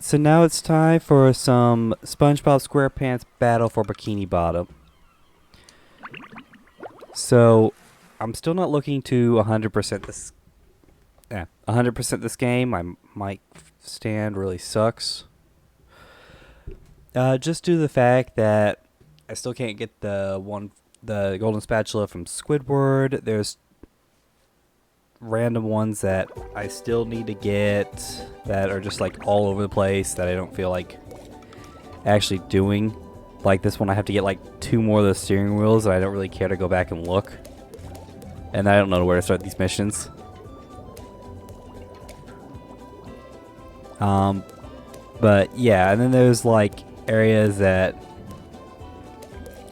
so now it's time for some SpongeBob SquarePants Battle for Bikini Bottom. So, I'm still not looking to 100% this. 100% this game. My mic stand really sucks. Just due to the fact that I still can't get the golden spatula from Squidward. There's random ones that I still need to get that are just like all over the place that I don't feel like actually doing. Like this one I have to get like 2 more of the steering wheels and I don't really care to go back and look. And I don't know where to start these missions. But yeah, and then there's like areas that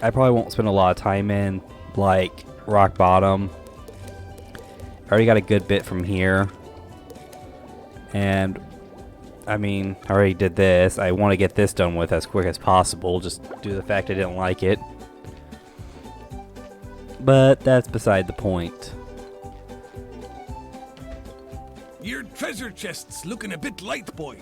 I probably won't spend a lot of time in, like Rock Bottom. I already got a good bit from here. And, I mean, I already did this. I want to get this done with as quick as possible, just due to the fact I didn't like it. But that's beside the point. Your treasure chest's looking a bit light, boy.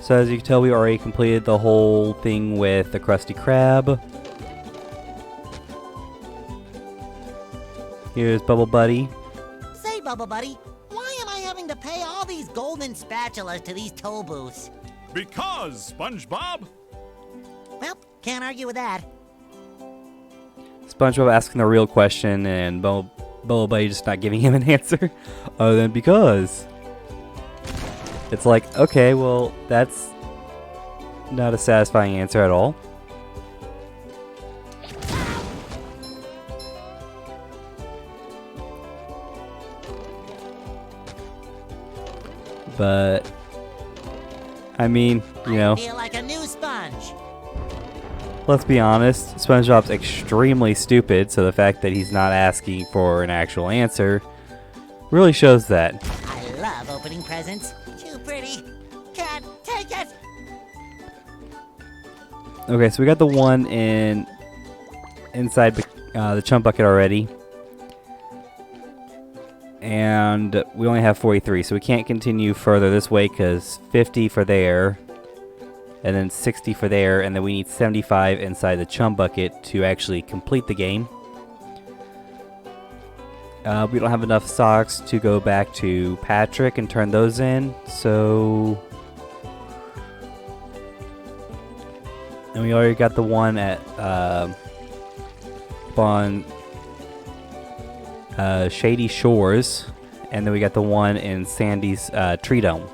So as you can tell, we already completed the whole thing with the Krusty Krab. Here's Bubble Buddy. Say, Bubble Buddy, why am I having to pay all these golden spatulas to these toll booths? Because, SpongeBob. Well, can't argue with that. SpongeBob asking the real question and Bubble Buddy just not giving him an answer. Other than because. It's like, okay, well, that's not a satisfying answer at all. But, I mean, you know, I feel like a new sponge. let's be honest, SpongeBob's extremely stupid, so the fact that he's not asking for an actual answer really shows that. I love opening presents. Too pretty. Can't take it. Okay, so we got the one inside the chump bucket already. And we only have 43, so we can't continue further this way because 50 for there, and then 60 for there, and then we need 75 inside the chum bucket to actually complete the game. We don't have enough socks to go back to Patrick and turn those in, so... And we already got the one at on Shady Shores, and then we got the one in Sandy's Tree Dome.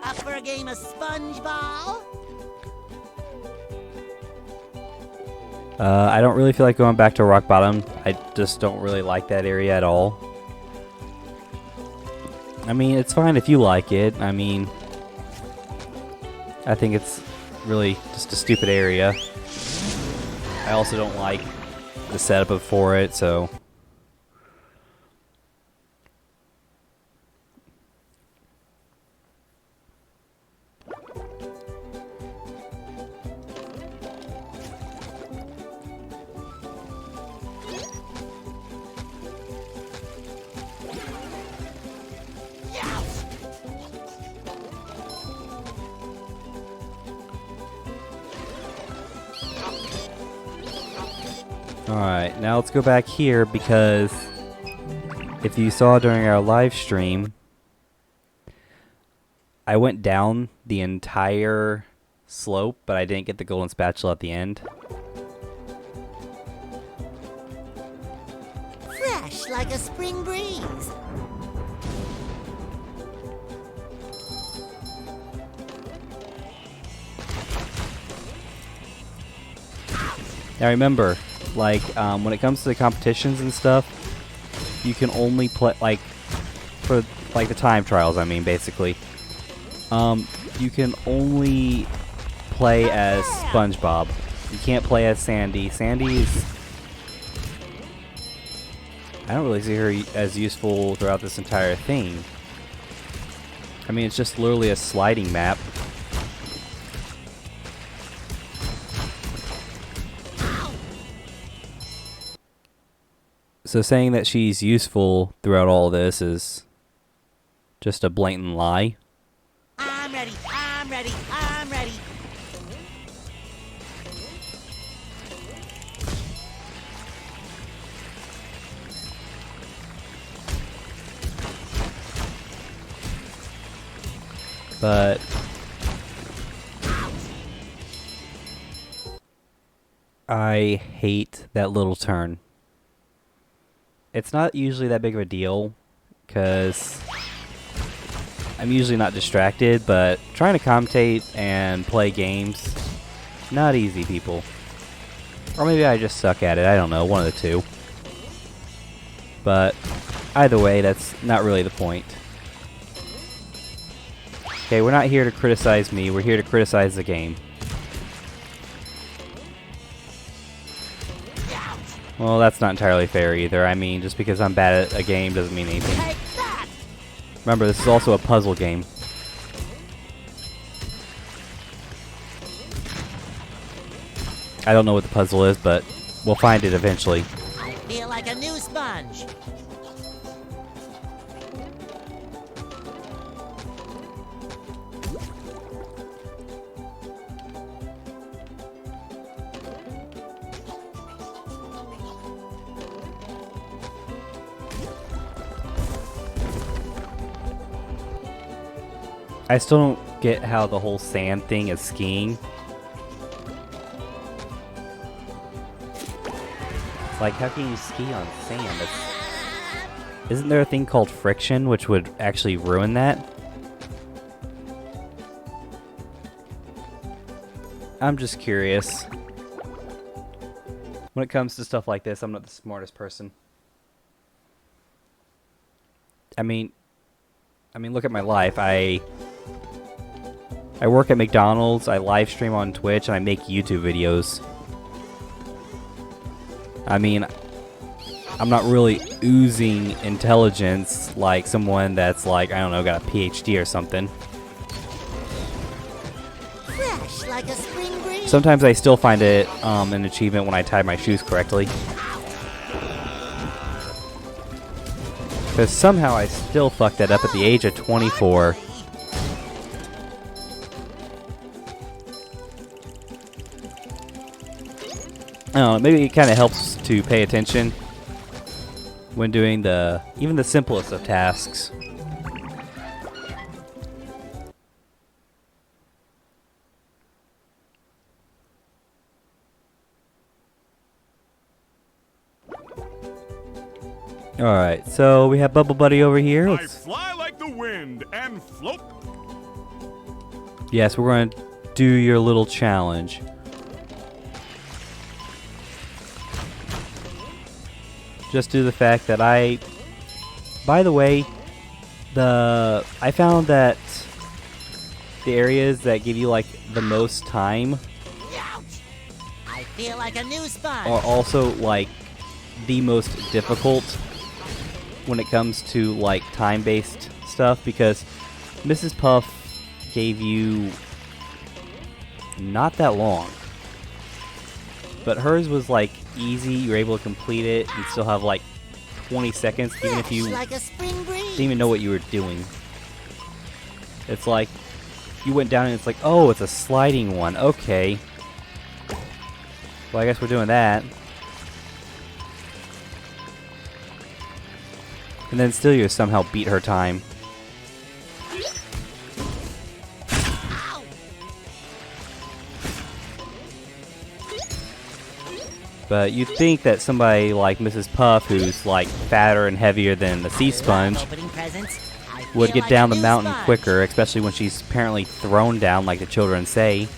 Up for a game of SpongeBob? I don't really feel like going back to Rock Bottom. I just don't really like that area at all. I mean, it's fine if you like it. I mean, I think it's really just a stupid area. I also don't like the setup for it, so... Alright, now let's go back here because if you saw during our live stream, I went down the entire slope, but I didn't get the golden spatula at the end. Fresh like a spring breeze. Now remember, like, when it comes to the competitions and stuff, you can only play, like, for, like, the time trials, I mean, basically. You can only play as SpongeBob. You can't play as Sandy. Sandy's... I don't really see her as useful throughout this entire thing. I mean, it's just literally a sliding map. So saying that she's useful throughout all this is just a blatant lie. I'm ready, I'm ready, I'm ready. But I hate that little turn. It's not usually that big of a deal, because I'm usually not distracted, but trying to commentate and play games, not easy, people. Or maybe I just suck at it, I don't know, one of the two. But either way, that's not really the point. Okay, we're not here to criticize me, we're here to criticize the game. Well, that's not entirely fair either. I mean, just because I'm bad at a game doesn't mean anything. Remember, this is also a puzzle game. I don't know what the puzzle is, but we'll find it eventually. I feel like a new sponge. I still don't get how the whole sand thing is skiing. It's like, how can you ski on sand? Isn't there a thing called friction, which would actually ruin that? I'm just curious. When it comes to stuff like this, I'm not the smartest person. I mean, look at my life. I work at McDonald's, I live stream on Twitch, and I make YouTube videos. I mean, I'm not really oozing intelligence like someone that's like, I don't know, got a PhD or something. Fresh like a spring breeze. Sometimes I still find it an achievement when I tie my shoes correctly. Because somehow I still fucked that up at the age of 24. I don't know, maybe it kind of helps to pay attention when doing even the simplest of tasks. Alright, so we have Bubble Buddy over here. I fly like the wind and float. Yes, we're going to do your little challenge. Just due to the fact that by the way, I found that the areas that give you like the most time Ouch! I feel like a new sponge. are also like the most difficult when it comes to like time-based stuff, because Mrs. Puff gave you not that long, but hers was like easy. You were able to complete it and still have like 20 seconds, even if you like a spring breeze. didn't even know what you were doing. It's like you went down and it's like, oh, it's a sliding one. Okay, well, I guess we're doing that. And then still you somehow beat her time. Ow! But you'd think that somebody like Mrs. Puff, who's like fatter and heavier than the sea sponge, Opening presents. I would feel get like down a the new mountain sponge. quicker, especially when she's apparently thrown down like the children say.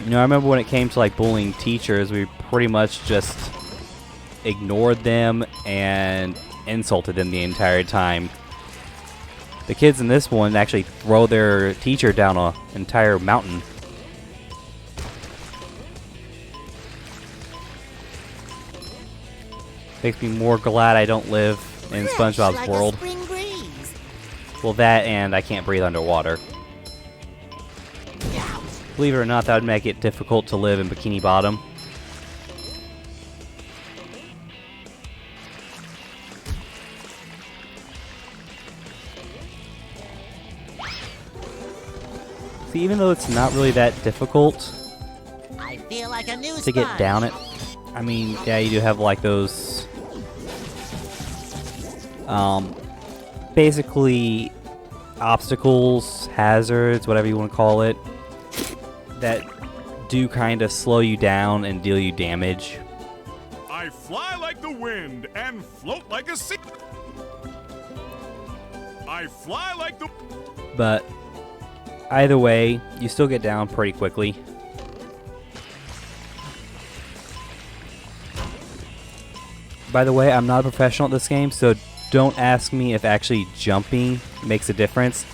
You know, I remember when it came to like bullying teachers, we pretty much just ignored them and insulted them the entire time. The kids in this one actually throw their teacher down an entire mountain. Makes me more glad I don't live in Fresh SpongeBob's like a world. spring breeze. Well, that and I can't breathe underwater. Ouch! Believe it or not, that would make it difficult to live in Bikini Bottom. See, even though it's not really that difficult I feel like a new to get down it, I mean, yeah, you do have like those, basically obstacles, hazards, whatever you want to call it, that do kind of slow you down and deal you damage. I fly like the wind and float like a sea. I fly like the... But either way, you still get down pretty quickly. By the way, I'm not a professional at this game, so don't ask me if actually jumping makes a difference,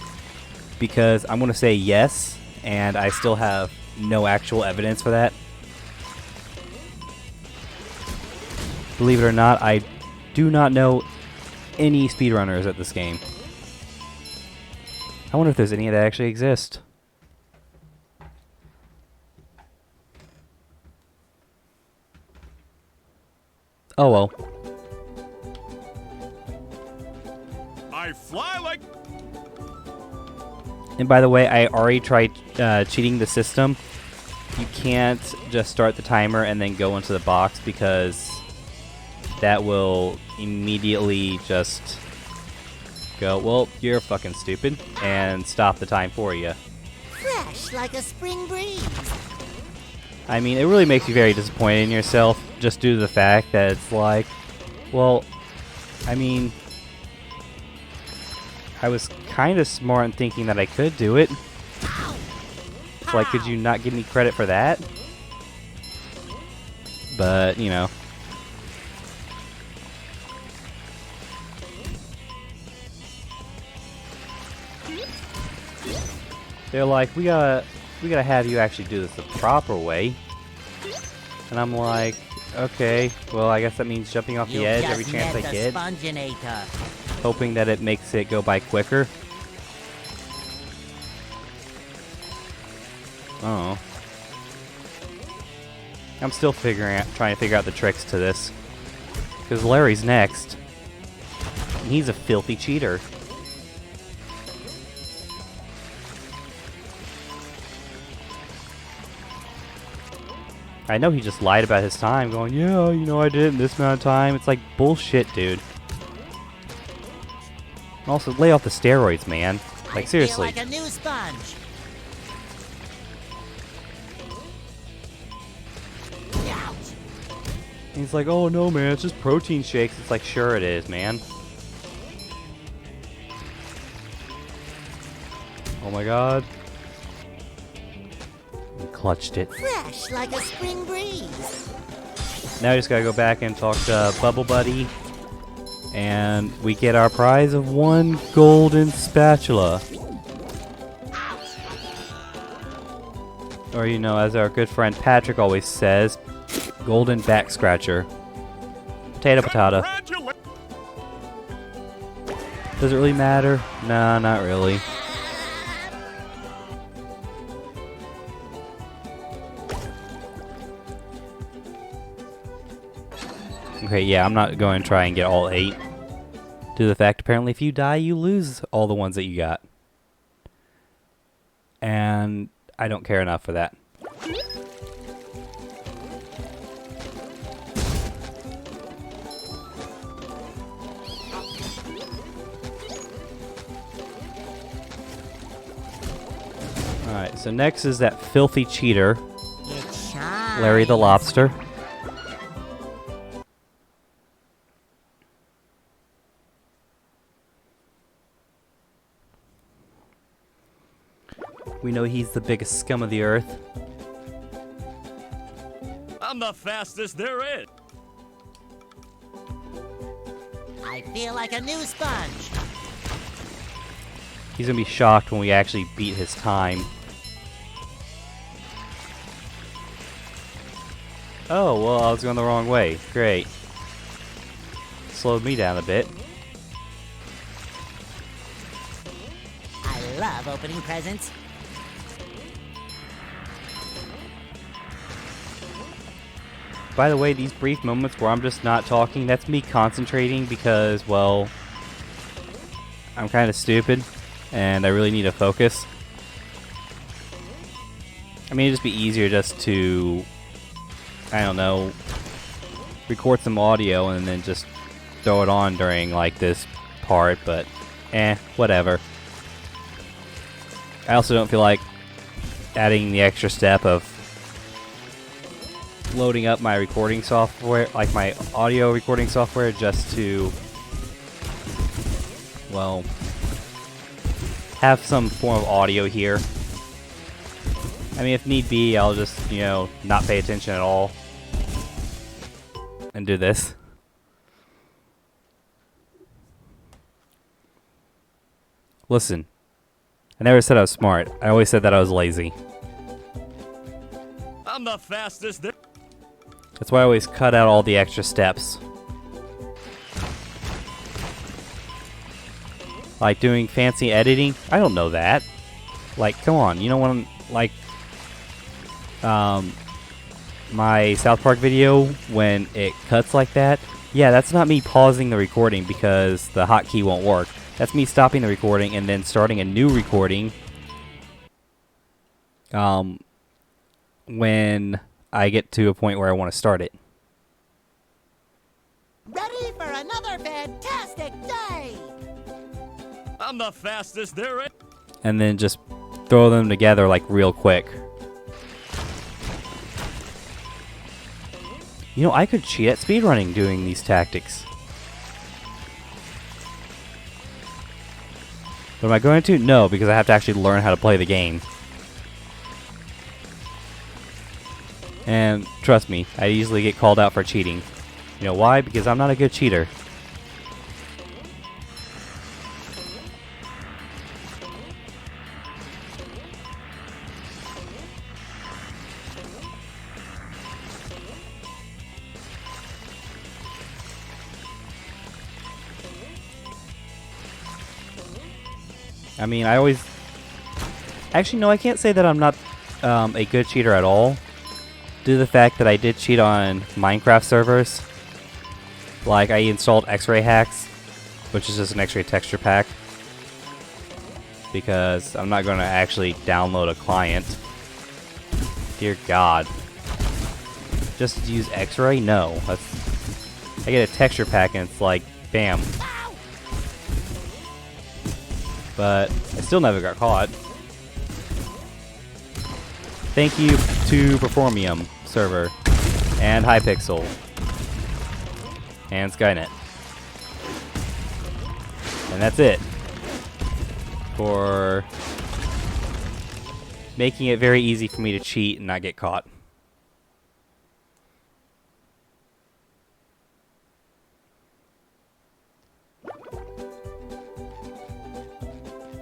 because I'm going to say yes, and I still have no actual evidence for that. Believe it or not, I do not know any speedrunners at this game. I wonder if there's any that actually exist. Oh well. I fly like... And by the way, I already tried cheating the system. You can't just start the timer and then go into the box, because that will immediately just go, well, you're fucking stupid, and stop the time for you. Fresh like a spring breeze. I mean, it really makes you very disappointed in yourself, just due to the fact that it's like, well, I mean, I was kind of smart in thinking that I could do it. It's like, could you not give me credit for that? But, you know. They're like, we gotta have you actually do this the proper way. And I'm like, okay, well, I guess that means jumping off the edge every chance I get, hoping that it makes it go by quicker. Oh. I'm still trying to figure out the tricks to this. Because Larry's next. And he's a filthy cheater. I know he just lied about his time, going, yeah, you know, I did it in this amount of time. It's like, bullshit, dude. And also, lay off the steroids, man. Like, seriously. I feel like a new sponge. Ouch. He's like, oh no, man, it's just protein shakes. It's like, sure it is, man. Oh my god. He clutched it. Fresh like a spring breeze. Now we just gotta go back and talk to Bubble Buddy. And we get our prize of 1 golden spatula. Or, you know, as our good friend Patrick always says, golden back scratcher. Potato potato. Does it really matter? Nah, not really. Okay, yeah, I'm not going to try and get all 8. Due to the fact, apparently, if you die, you lose all the ones that you got. And I don't care enough for that. Alright, so next is that filthy cheater, It shines. Larry the Lobster. We know he's the biggest scum of the earth. I'm the fastest there is. I feel like a new sponge. He's gonna be shocked when we actually beat his time. Oh, well, I was going the wrong way. Great. Slowed me down a bit. I love opening presents. By the way, these brief moments where I'm just not talking, that's me concentrating because, well, I'm kind of stupid and I really need to focus. I mean, it'd just be easier just to, I don't know, record some audio and then just throw it on during like this part, but whatever. I also don't feel like adding the extra step of loading up my recording software, like my audio recording software, just to, well, have some form of audio here. I mean, if need be, I'll just, you know, not pay attention at all and do this. Listen, I never said I was smart. I always said that I was lazy. I'm the fastest there. That's why I always cut out all the extra steps. Like doing fancy editing, I don't know that. Like, come on, you know when I'm, like, my South Park video, when it cuts like that, yeah, that's not me pausing the recording because the hotkey won't work. That's me stopping the recording and then starting a new recording when I get to a point where I want to start it. Ready for another fantastic day! I'm the fastest there is. And then just throw them together like real quick. You know, I could cheat at speedrunning doing these tactics. But am I going to? No, because I have to actually learn how to play the game. And trust me, I easily get called out for cheating. You know why? Because I'm not a good cheater. I mean, I always... Actually, no, I can't say that I'm not a good cheater at all. Due to the fact that I did cheat on Minecraft servers. Like, I installed X-Ray Hacks, which is just an X-Ray texture pack. Because I'm not going to actually download a client. Dear God. Just use X-Ray? No. I get a texture pack and it's like, bam. But I still never got caught. Thank you to Performium server and Hypixel and Skynet. And that's it for making it very easy for me to cheat and not get caught.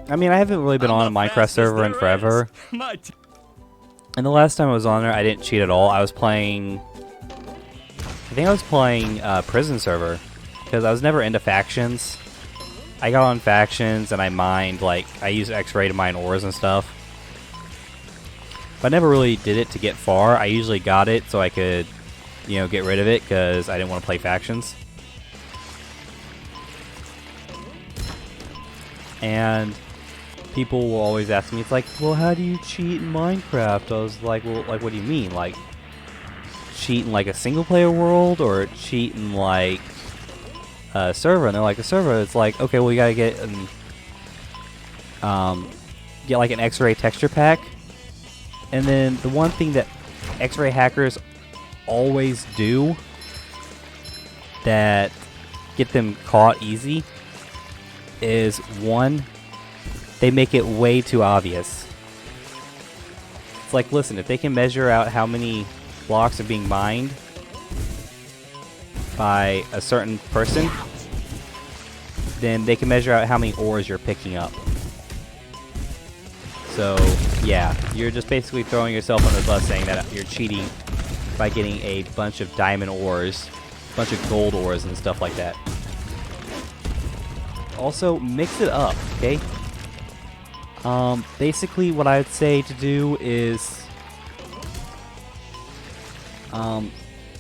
I mean, I haven't really been on a Minecraft server in forever. And the last time I was on there, I didn't cheat at all. I was playing... I think I was playing Prison server. Because I was never into factions. I got on factions and I mined, like, I used X-Ray to mine ores and stuff. But I never really did it to get far. I usually got it so I could, you know, get rid of it because I didn't want to play factions. And people will always ask me, it's like, well, how do you cheat in Minecraft? I was like, well, like, what do you mean? Like, cheat in, like, a single-player world, or cheat in, like, a server? And they're like, a server, it's like, okay, well, you gotta get like, an X-Ray texture pack. And then the one thing that X-Ray hackers always do that get them caught easy is, one, they make it way too obvious. It's like, listen, if they can measure out how many blocks are being mined by a certain person, then they can measure out how many ores you're picking up. So, yeah, you're just basically throwing yourself on the bus saying that you're cheating by getting a bunch of diamond ores, a bunch of gold ores and stuff like that. Also, mix it up, okay? Basically what I would say to do is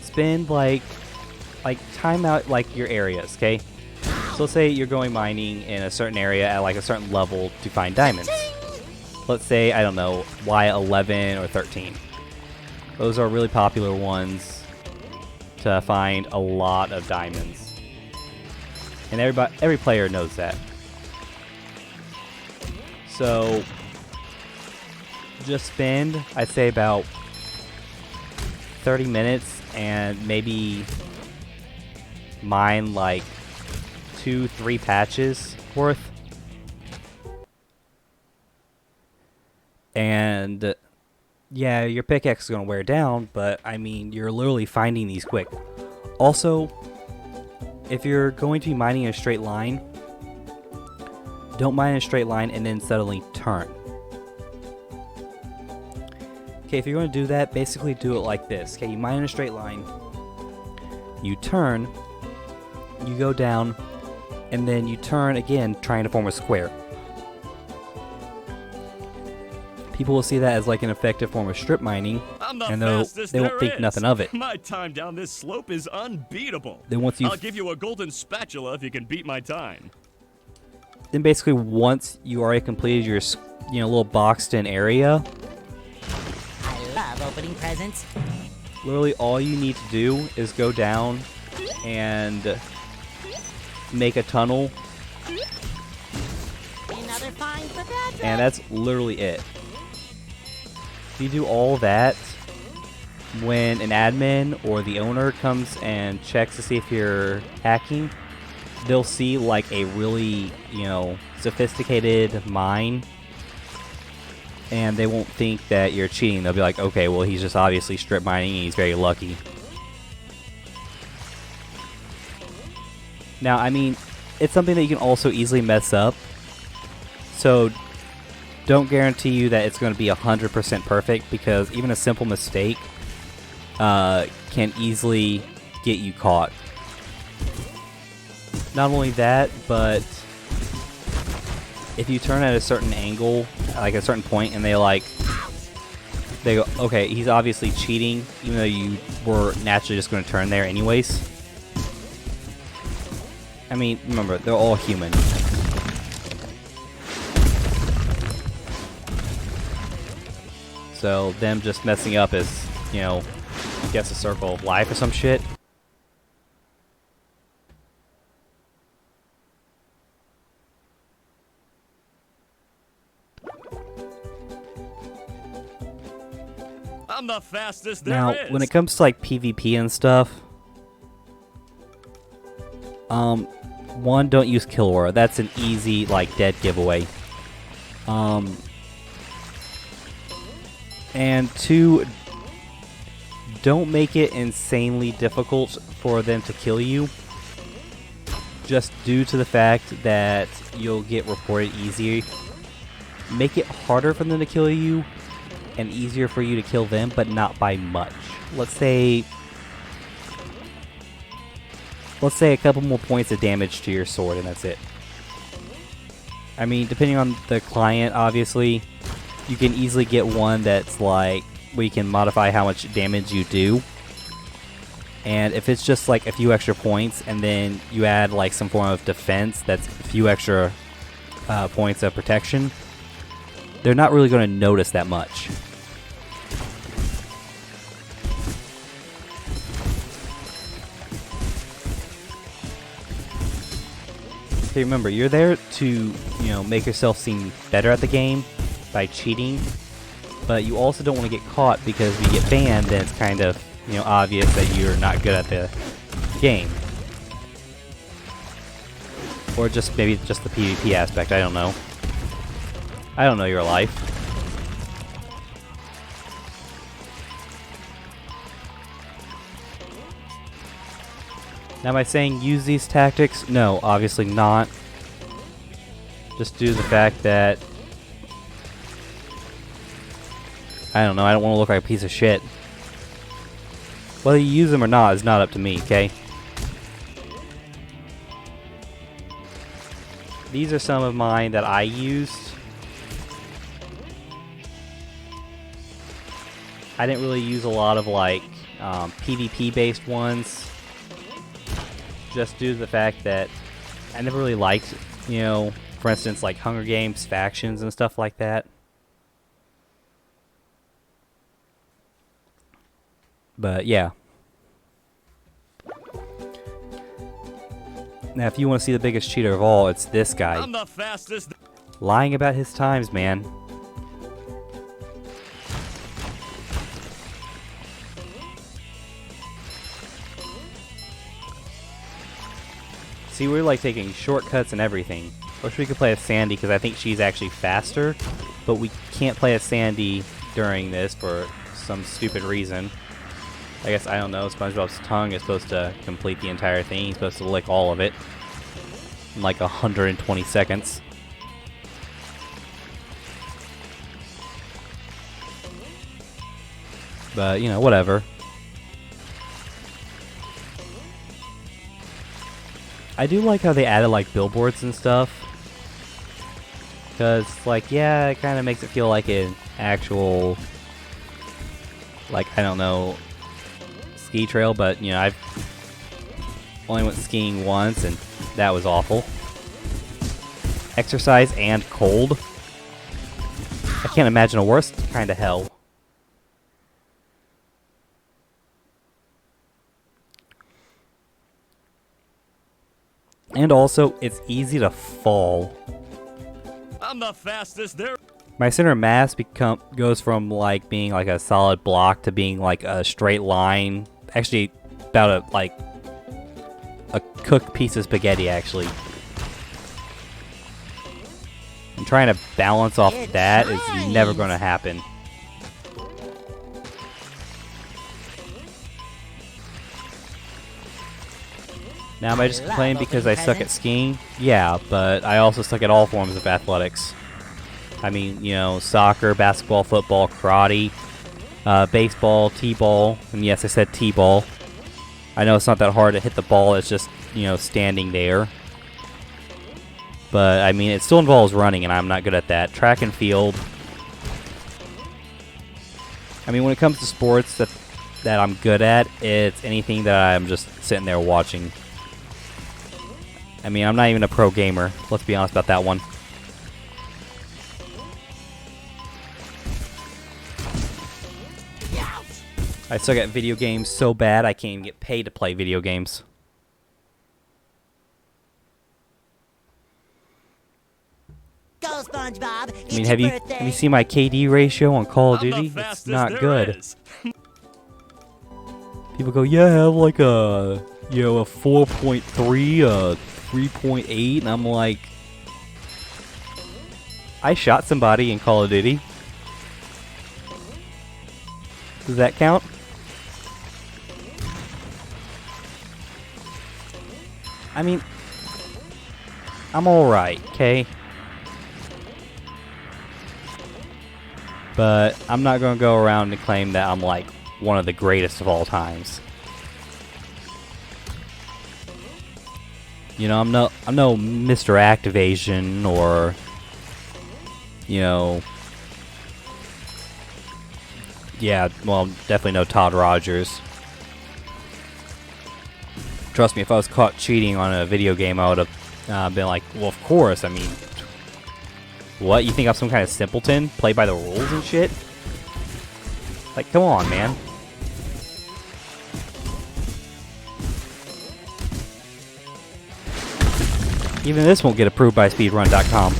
spend like time out like your areas, okay? So let's say you're going mining in a certain area at like a certain level to find diamonds. let's say, I don't know, Y11 or 13. Those are really popular ones to find a lot of diamonds. And every player knows that. So, just spend, I'd say, about 30 minutes and maybe mine like 2-3 patches worth. And yeah, your pickaxe is going to wear down, but I mean, you're literally finding these quick. Also, if you're going to be mining in a straight line, don't mine in a straight line and then suddenly turn. Okay, if you're going to do that, basically do it like this. Okay, you mine in a straight line, you turn, you go down, and then you turn again, trying to form a square. People will see that as like an effective form of strip mining, and they won't think nothing of it. My time down this slope is unbeatable. Then once I'll give you a golden spatula if you can beat my time. Then basically once you already completed your, little boxed-in area, I love opening presents. literally all you need to do is go down and make a tunnel, Another find for Patrick. and that's literally it. If you do all that, when an admin or the owner comes and checks to see if you're hacking, they'll see like a really, sophisticated mine, and they won't think that you're cheating. They'll be like, okay, well, he's just obviously strip mining and he's very lucky. Now, I mean, it's something that you can also easily mess up, so don't guarantee you that it's going to be 100% perfect, because even a simple mistake can easily get you caught. Not only that, but if you turn at a certain angle, like a certain point, and they go, okay, he's obviously cheating, even though you were naturally just going to turn there anyways. I mean, remember, they're all human. So them just messing up is, I guess a circle of life or some shit. I'm the fastest there Now, is. when it comes to like PvP and stuff, one, don't use kill aura. That's an easy like dead giveaway. And two, don't make it insanely difficult for them to kill you, just due to the fact that you'll get reported easier. Make it harder for them to kill you and easier for you to kill them, but not by much. Let's say a couple more points of damage to your sword, and that's it. I mean, depending on the client, obviously, you can easily get one that's like, where you can modify how much damage you do. And if it's just like a few extra points, and then you add like some form of defense that's a few extra points of protection, they're not really going to notice that much. Okay, remember, you're there to, make yourself seem better at the game by cheating, but you also don't want to get caught, because if you get banned, then it's kind of, obvious that you're not good at the game. Or just maybe just the PvP aspect, I don't know. I don't know your life. Now, am I saying use these tactics? No, obviously not. Just due to the fact that, I don't know, I don't want to look like a piece of shit. Whether you use them or not is not up to me, okay? These are some of mine that I used. I didn't really use a lot of like PvP based ones, just due to the fact that I never really liked, for instance, like Hunger Games factions and stuff like that. But yeah. Now, if you want to see the biggest cheater of all, it's this guy. I'm the fastest. Lying about his times, man. See, we're like taking shortcuts and everything. Wish we could play as Sandy because I think she's actually faster, but we can't play as Sandy during this for some stupid reason. I guess, I don't know, SpongeBob's tongue is supposed to complete the entire thing. He's supposed to lick all of it in like 120 seconds. But, you know, whatever. I do like how they added, like, billboards and stuff. Because, like, yeah, it kind of makes it feel like an actual, like, I don't know, ski trail. But, you know, I've only went skiing once, and that was awful. Exercise and cold. I can't imagine a worse kind of hell. And also, it's easy to fall. I'm the fastest there. My center of mass goes from like being like a solid block to being like a straight line. Actually, about a cooked piece of spaghetti, actually. And trying to balance off that is never going to happen. Now, am I just complaining because I suck at skiing? Yeah, but I also suck at all forms of athletics. I mean, you know, soccer, basketball, football, karate, baseball, t-ball. And yes, I said t-ball. I know it's not that hard to hit the ball. It's just, you know, standing there. But, I mean, it still involves running, and I'm not good at that. Track and field. I mean, when it comes to sports that I'm good at, it's anything that I'm just sitting there watching. I mean, I'm not even a pro gamer. Let's be honest about that one. I suck at video games so bad I can't even get paid to play video games. Go, SpongeBob. I mean, have you seen my KD ratio on Call of Duty? It's not good. People go, yeah, I have like a 4.3, a 3.8, and I'm like, I shot somebody in Call of Duty. Does that count? I mean, I'm alright, okay? But I'm not gonna go around and claim that I'm like one of the greatest of all times. You know, I'm no Mr. Activation or, you know, yeah, well, definitely no Todd Rogers. Trust me, if I was caught cheating on a video game, I would have been like, well, of course. I mean, what? You think I'm some kind of simpleton? Play by the rules and shit? Like, come on, man. Even this won't get approved by speedrun.com.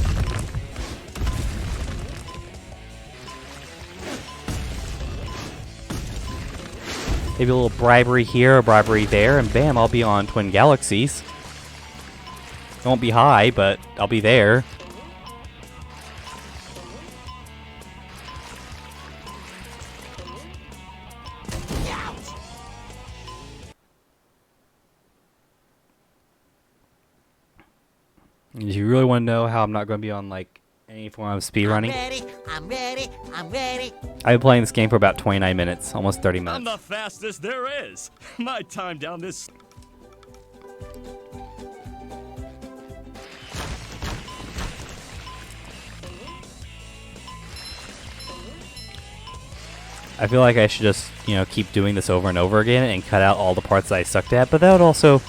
Maybe a little bribery here, a bribery there, and bam, I'll be on Twin Galaxies. It won't be high, but I'll be there. If you really want to know how I'm not going to be on, like, any form of speedrunning, I'm ready. I've been playing this game for about 29 minutes, almost 30 minutes. I'm the fastest there is. My time down this. I feel like I should just, you know, keep doing this over and over again and cut out all the parts that I sucked at, but that would also,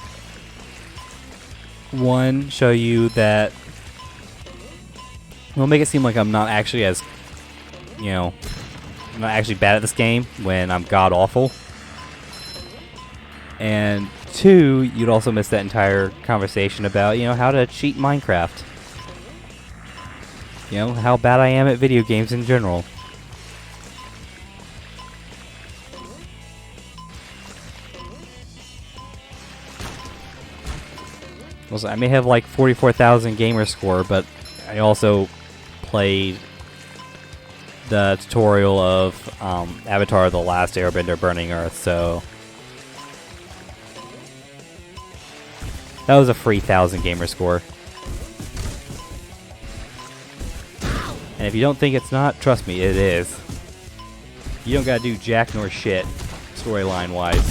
one, show you that, it'll make it seem like I'm not actually as, you know, I'm not actually bad at this game when I'm god awful. And 2, you'd also miss that entire conversation about, how to cheat Minecraft. How bad I am at video games in general. Also, I may have like 44,000 gamer score, but I also played the tutorial of Avatar: The Last Airbender Burning Earth, so that was a free 1,000 gamer score. And if you don't think it's not, trust me, it is. You don't gotta do jack nor shit, storyline wise.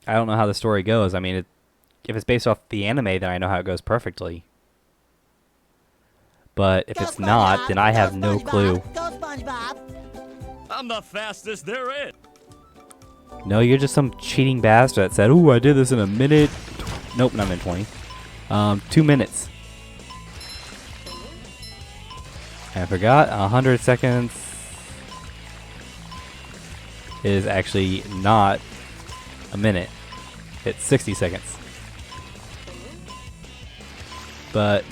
I don't know how the story goes. I mean, if it's based off the anime, then I know how it goes perfectly. But if it's not, then I have no clue. Go SpongeBob. I'm the fastest there is. No, you're just some cheating bastard that said, "Ooh, I did this in a minute." Nope, not in 20. 2 minutes. I forgot. 100 seconds is actually not a minute. It's 60 seconds. But,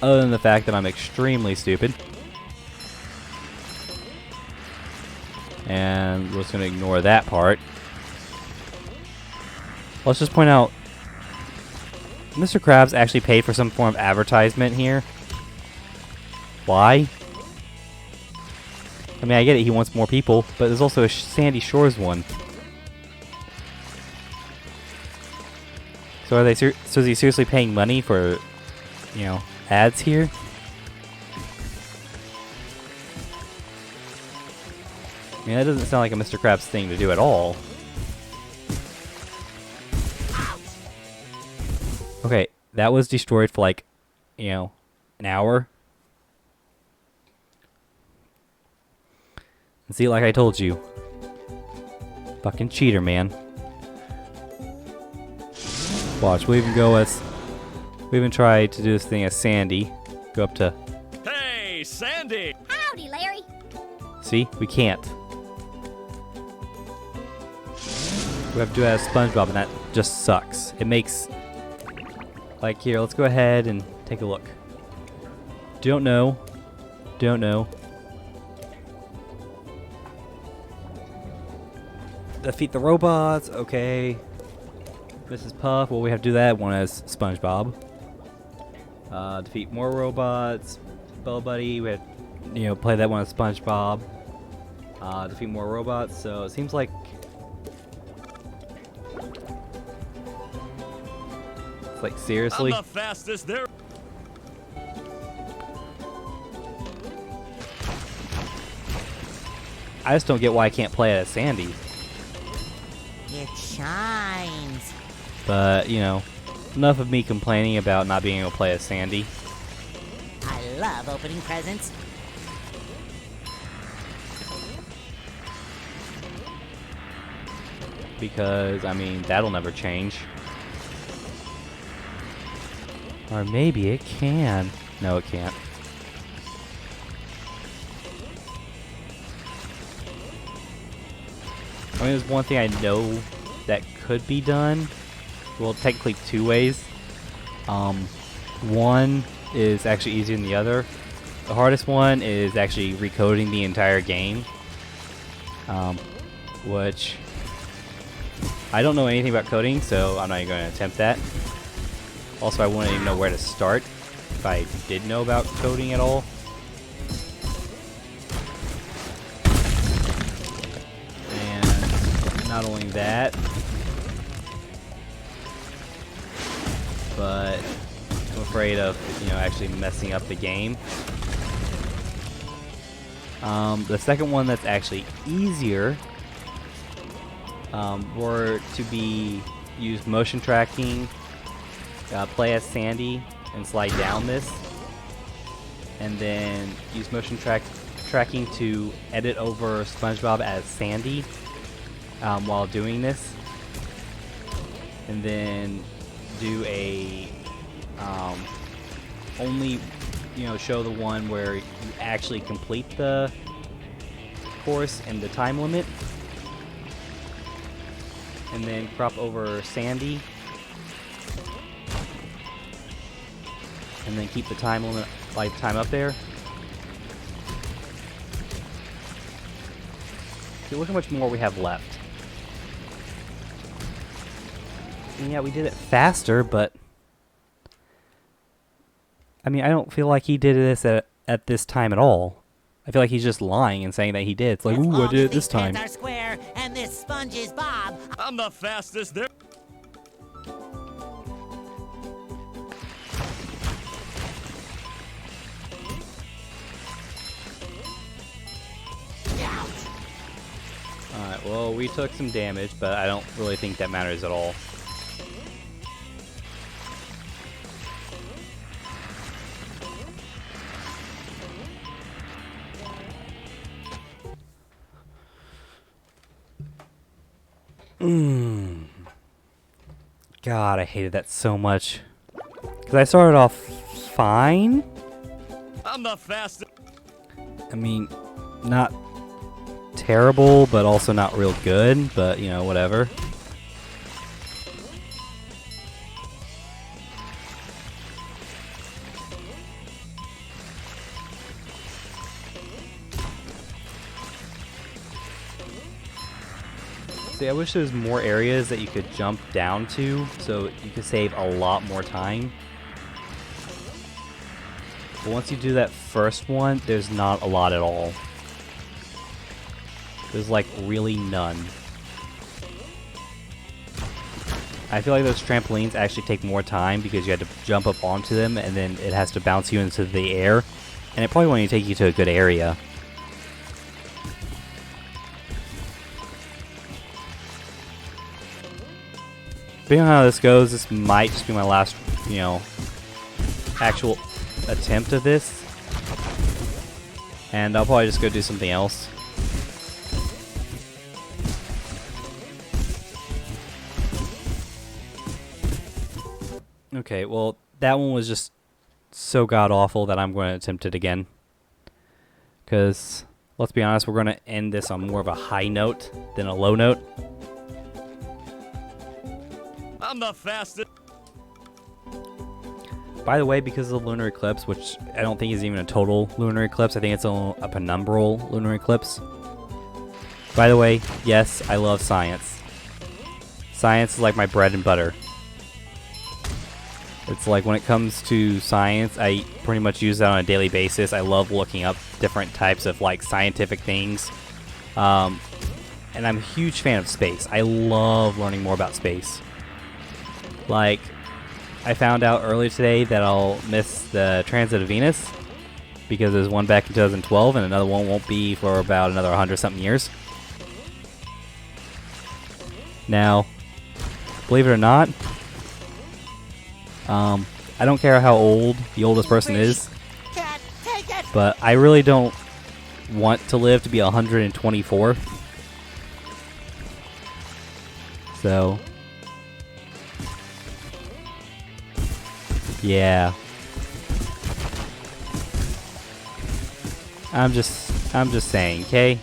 other than the fact that I'm extremely stupid, and we're just going to ignore that part, let's just point out Mr. Krabs actually paid for some form of advertisement here. Why? I mean, I get it, he wants more people, but there's also a Sandy Shores one. So so is he seriously paying money for, ads here? I mean, that doesn't sound like a Mr. Krabs thing to do at all. Okay, that was destroyed for like, an hour. And see, like I told you. Fucking cheater, man. Watch, we'll even try to do this thing as Sandy. Go up to... Hey, Sandy! Howdy, Larry. See? We can't. We have to do it as SpongeBob, and that just sucks. It makes... Like, here, let's go ahead and take a look. Don't know. Defeat the robots, okay. Mrs. Puff, well, we have to do that one as SpongeBob. Defeat more robots. Bell Buddy, we have play that one as SpongeBob. Defeat more robots, so it seems like... It's like, seriously? I'm the fastest there. I just don't get why I can't play it as Sandy. It shines. But, enough of me complaining about not being able to play as Sandy. I love opening presents. Because, I mean, that'll never change. Or maybe it can. No, it can't. I mean, there's one thing I know that could be done. Well, technically 2 ways. One is actually easier than the other. The hardest one is actually recoding the entire game. Which... I don't know anything about coding, so I'm not even going to attempt that. Also, I wouldn't even know where to start if I did know about coding at all. And not only that, but I'm afraid of, actually messing up the game. The second one that's actually easier were to use motion tracking, play as Sandy and slide down this, and then use motion tracking to edit over SpongeBob as Sandy while doing this, and then do a only show the one where you actually complete the course and the time limit. And then crop over Sandy. And then keep the time limit, lifetime up there. See, look how much more we have left. And yeah, we did it faster, but I mean, I don't feel like he did this at this time at all. I feel like he's just lying and saying that he did. It's like, ooh, I did it this time. Are square and this sponge is Bob. I'm the fastest there. Alright, well, we took some damage, but I don't really think that matters at all. God, I hated that so much. Because I started off fine. I'm the fastest. I mean, not terrible, but also not real good, but, you know, whatever. See, I wish there was more areas that you could jump down to, so you could save a lot more time. But once you do that first one, there's not a lot at all. There's like really none. I feel like those trampolines actually take more time because you had to jump up onto them and then it has to bounce you into the air. And it probably won't even take you to a good area. Depending on how this goes, this might just be my last, you know, actual attempt of this. And I'll probably just go do something else. Okay, well, that one was just so god-awful that I'm going to attempt it again. Because, let's be honest, we're going to end this on more of a high note than a low note. I'm the fastest. By the way, because of the lunar eclipse, which I don't think is even a total lunar eclipse, I think it's a penumbral lunar eclipse. By the way, yes, I love science. Science is like my bread and butter. It's like when it comes to science, I pretty much use that on a daily basis. I love looking up different types of like scientific things. And I'm a huge fan of space. I love learning more about space. Like, I found out earlier today that I'll miss the transit of Venus because there's one back in 2012 and another one won't be for about another 100-something years. Now, believe it or not, I don't care how old the oldest person is, but I really don't want to live to be 124. So, yeah. I'm just saying, okay?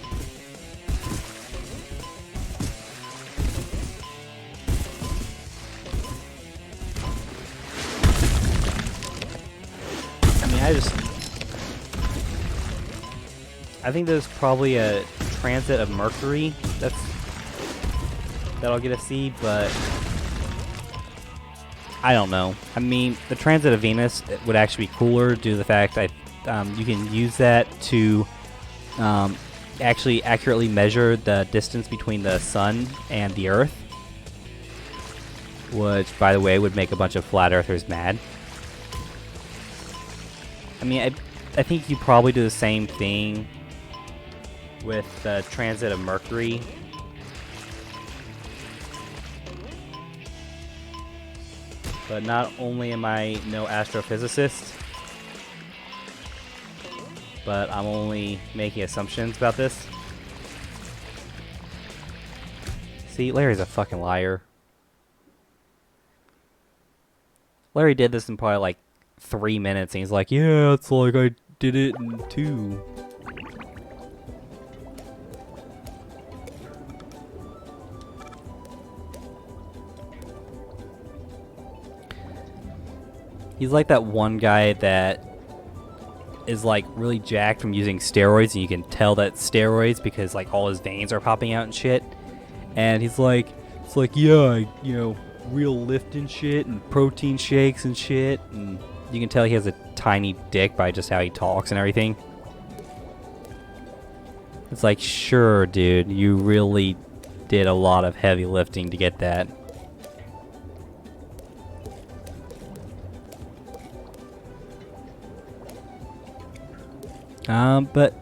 I think there's probably a transit of Mercury that I'll get to see, but I don't know. I mean, the transit of Venus would actually be cooler due to the fact that you can use that to actually accurately measure the distance between the sun and the Earth, which, by the way, would make a bunch of flat earthers mad. I mean, I think you probably do the same thing with the transit of Mercury. But not only am I no astrophysicist, but I'm only making assumptions about this. See, Larry's a fucking liar. Larry did this in probably like 3 minutes, and he's like, yeah, it's like I did it in 2. He's like that one guy that is like really jacked from using steroids, and you can tell that steroids because like all his veins are popping out and shit. And he's like, it's like, yeah, real lifting shit and protein shakes and shit. And you can tell he has a tiny dick by just how he talks and everything. It's like, sure, dude, you really did a lot of heavy lifting to get that. But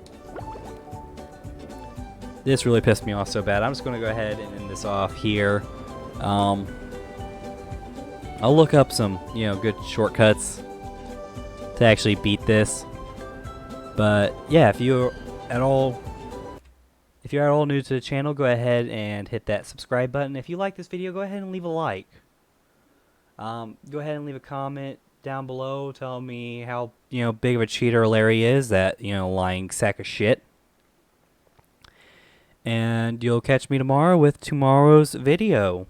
this really pissed me off so bad. I'm just going to go ahead and end this off here. I'll look up some, good shortcuts to actually beat this. But yeah, if you're at all new to the channel, go ahead and hit that subscribe button. If you like this video, go ahead and leave a like. Go ahead and leave a comment down below. Tell me how big of a cheater Larry is, that lying sack of shit. And you'll catch me tomorrow with tomorrow's video.